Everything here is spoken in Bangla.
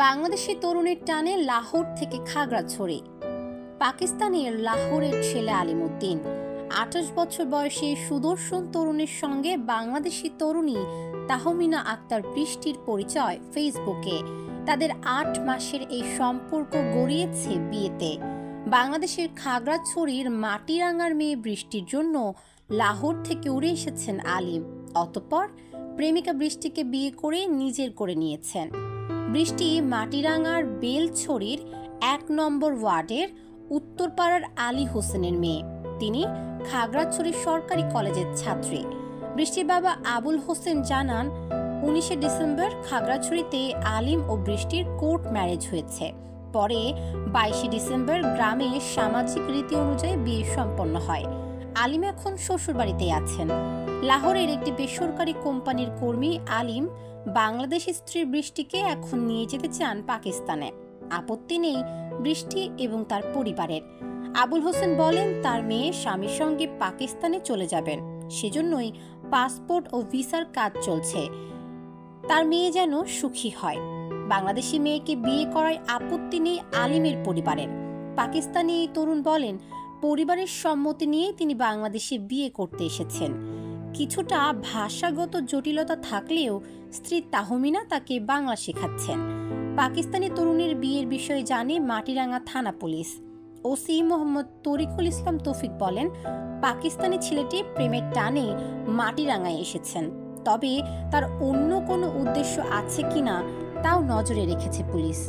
বাংলাদেশি তরুণীর টানে লাহোর থেকে খাগড়াছড়ি। পাকিস্তানের লাহোরের ছেলে আলিমউদ্দিন ২৮ বছর বয়সী সুদর্শন তরুণীর সঙ্গে বাংলাদেশি তরুণী তাহমিনা আক্তার বৃষ্টির পরিচয় ফেসবুকে। তাদের ৮ মাসের এই সম্পর্ক গড়িয়েছে বিয়েতে। বাংলাদেশের খাগড়াছড়ির মাটিরাঙ্গার মেয়ে বৃষ্টির জন্য লাহোর থেকে উড়ে এসেছেন আলিম। অতঃপর প্রেমিকা বৃষ্টিকে বিয়ে করে নিজের করে নিয়েছেন। বৃষ্টি মাটিরাঙ্গার বেলছড়ির ১ নম্বর ওয়ার্ডের উত্তরপাড়ার আলী হোসেনের মেয়ে। তিনি খাগড়াছড়ি সরকারি কলেজের ছাত্রী। বৃষ্টির বাবা আবুল হোসেন জানান, ১৯ ডিসেম্বর খাগড়াছড়িতে আলিম ও বৃষ্টির কোর্ট ম্যারেজ হয়েছে। পরে ২২ ডিসেম্বর গ্রামে সামাজিক রীতি অনুযায়ী বিয়ে সম্পন্ন হয়। আলিম এখন শ্বশুরবাড়িতেই আছেন। লাহোরের একটি বেসরকারি কোম্পানির কর্মী আলিম বাংলাদেশি স্ত্রী বৃষ্টিকে এখন নিয়ে যেতে চান পাকিস্তানে। আপত্তি নেই বৃষ্টি এবং তার পরিবারের। আবুল হোসেন বলেন, তার মেয়ে স্বামীর সঙ্গে পাকিস্তানে চলে যাবেন, সেজন্যই পাসপোর্ট ও ভিসার কাজ চলছে। তার মেয়ে যেন সুখী হয়। বাংলাদেশি মেয়েকে বিয়ে করায় আপত্তি নেই আলিমের পরিবারের। পাকিস্তানি এই তরুণ বলেন, পরিবারের সম্মতি নিয়ে তিনি বাংলাদেশে বিয়ে করতে এসেছেন। কিছুটা ভাষাগত জটিলতা থাকলেও স্ত্রী তাহমিনা তাকে বাংলা শেখাচ্ছেন। পাকিস্তানি তরুণীর বিয়ের বিষয়ে জানে মাটিরাঙ্গা থানা পুলিশ। ওসি মোহাম্মদ তরিকুল ইসলাম তৌফিক বলেন, পাকিস্তানি ছেলেটি প্রেমের টানে মাটিরাঙ্গায় এসেছেন, তবে তার অন্য কোনো উদ্দেশ্য আছে কিনা তাও নজরে রেখেছে পুলিশ।